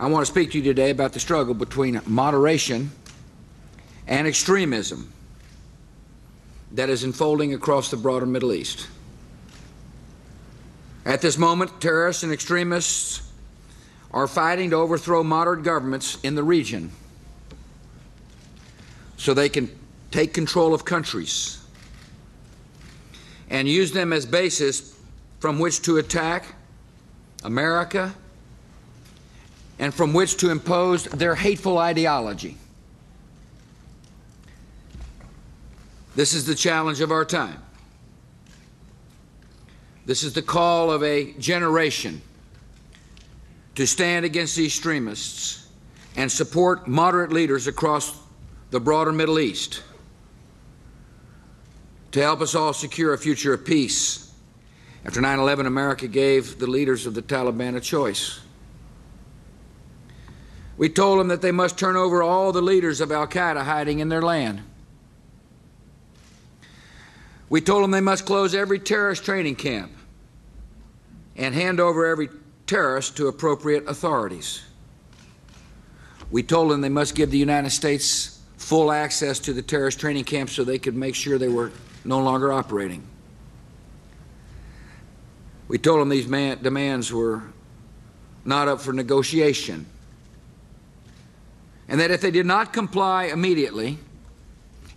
I want to speak to you today about the struggle between moderation and extremism that is unfolding across the broader Middle East. At this moment, terrorists and extremists are fighting to overthrow moderate governments in the region so they can take control of countries and use them as basis from which to attack America and from which to impose their hateful ideology. This is the challenge of our time. This is the call of a generation to stand against the extremists and support moderate leaders across the broader Middle East to help us all secure a future of peace. After 9/11, America gave the leaders of the Taliban a choice. We told them that they must turn over all the leaders of al-Qaeda hiding in their land. We told them they must close every terrorist training camp and hand over every terrorist to appropriate authorities. We told them they must give the United States full access to the terrorist training camps so they could make sure they were no longer operating. We told them these demands were not up for negotiation, and that if they did not comply immediately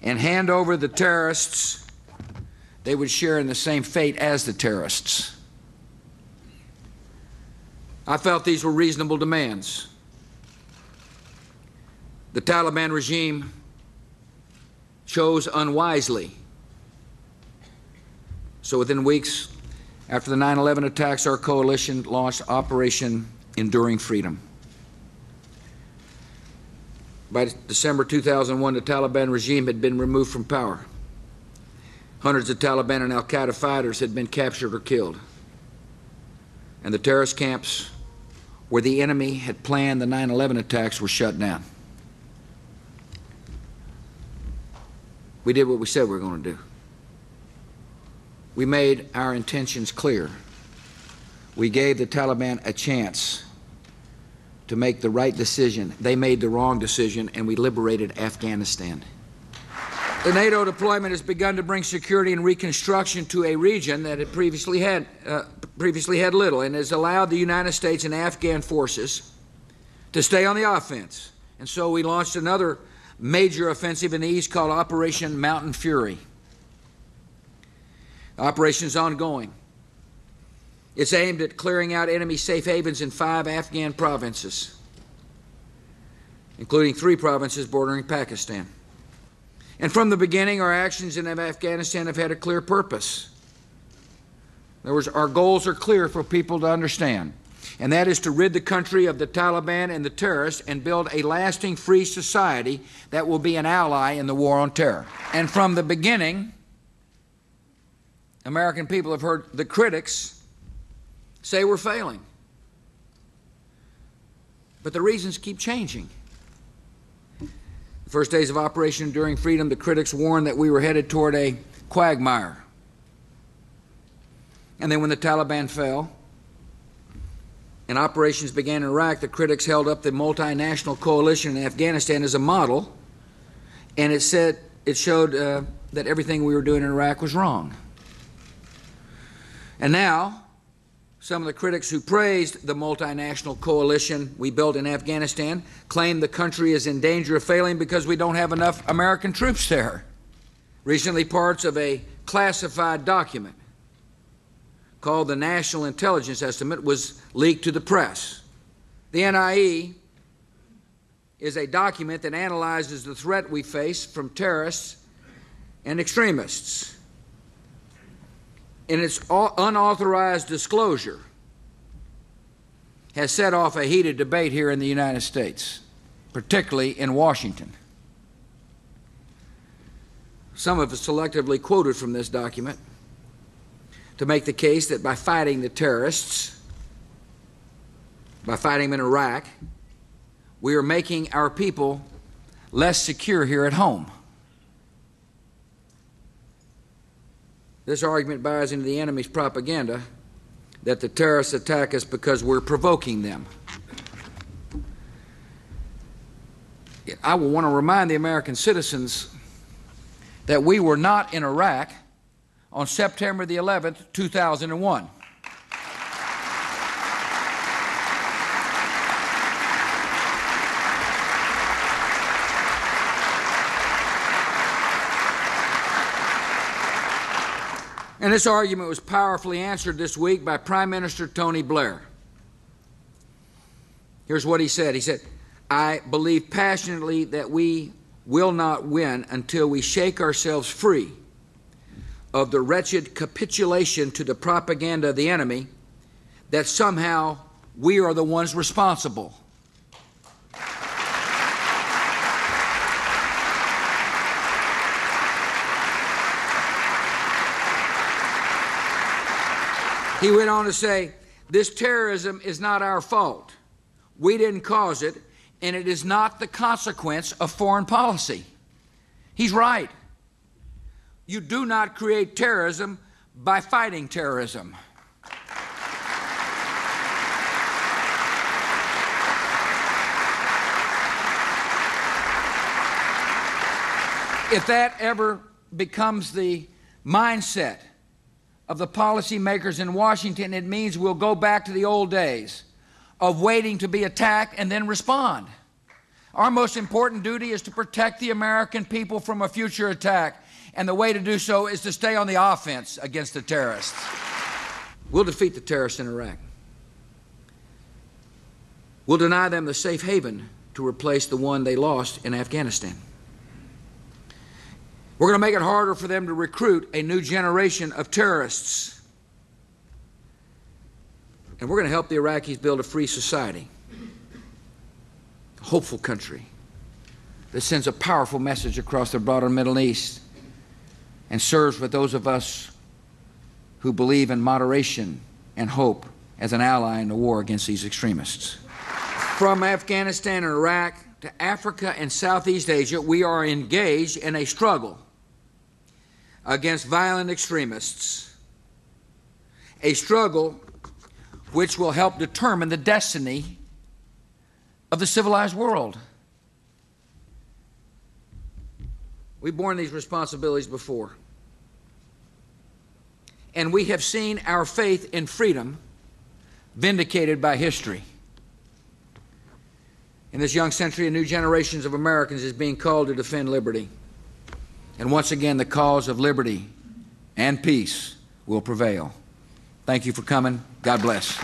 and hand over the terrorists, they would share in the same fate as the terrorists. I felt these were reasonable demands. The Taliban regime chose unwisely. So within weeks after the 9/11 attacks, our coalition launched Operation Enduring Freedom. By December 2001, the Taliban regime had been removed from power. Hundreds of Taliban and al-Qaeda fighters had been captured or killed. And the terrorist camps where the enemy had planned the 9/11 attacks were shut down. We did what we said we were going to do. We made our intentions clear. We gave the Taliban a chance to make the right decision. They made the wrong decision, and we liberated Afghanistan. The NATO deployment has begun to bring security and reconstruction to a region that had previously had little, and has allowed the United States and Afghan forces to stay on the offense. And so we launched another major offensive in the east called Operation Mountain Fury. The operation is ongoing. It's aimed at clearing out enemy safe havens in 5 Afghan provinces, including 3 provinces bordering Pakistan. And from the beginning, our actions in Afghanistan have had a clear purpose. In other words, our goals are clear for people to understand, and that is to rid the country of the Taliban and the terrorists and build a lasting free society that will be an ally in the war on terror. And from the beginning, American people have heard the critics say we're failing. But the reasons keep changing. The first days of Operation Enduring Freedom, the critics warned that we were headed toward a quagmire. And then when the Taliban fell and operations began in Iraq, the critics held up the multinational coalition in Afghanistan as a model, and it showed that everything we were doing in Iraq was wrong. And now, some of the critics who praised the multinational coalition we built in Afghanistan claim the country is in danger of failing because we don't have enough American troops there. Recently, parts of a classified document called the National Intelligence Estimate was leaked to the press. The NIE is a document that analyzes the threat we face from terrorists and extremists. In its unauthorized disclosure, has set off a heated debate here in the United States, particularly in Washington. Some have selectively quoted from this document to make the case that by fighting the terrorists, by fighting them in Iraq, we are making our people less secure here at home. This argument buys into the enemy's propaganda that the terrorists attack us because we're provoking them. I will want to remind the American citizens that we were not in Iraq on September the 11th, 2001. And this argument was powerfully answered this week by Prime Minister Tony Blair. Here's what he said. He said, "I believe passionately that we will not win until we shake ourselves free of the wretched capitulation to the propaganda of the enemy that somehow we are the ones responsible." He went on to say, "This terrorism is not our fault. We didn't cause it, and it is not the consequence of foreign policy." He's right. You do not create terrorism by fighting terrorism. If that ever becomes the mindset of the policymakers in Washington, it means we'll go back to the old days of waiting to be attacked and then respond. Our most important duty is to protect the American people from a future attack, and the way to do so is to stay on the offense against the terrorists. We'll defeat the terrorists in Iraq. We'll deny them the safe haven to replace the one they lost in Afghanistan. We're going to make it harder for them to recruit a new generation of terrorists. And we're going to help the Iraqis build a free society, a hopeful country that sends a powerful message across the broader Middle East and serves with those of us who believe in moderation and hope as an ally in the war against these extremists. From Afghanistan and Iraq to Africa and Southeast Asia, we are engaged in a struggle against violent extremists, a struggle which will help determine the destiny of the civilized world. We've borne these responsibilities before, and we have seen our faith in freedom vindicated by history. In this young century, new generations of Americans is being called to defend liberty. And once again, the cause of liberty and peace will prevail. Thank you for coming. God bless.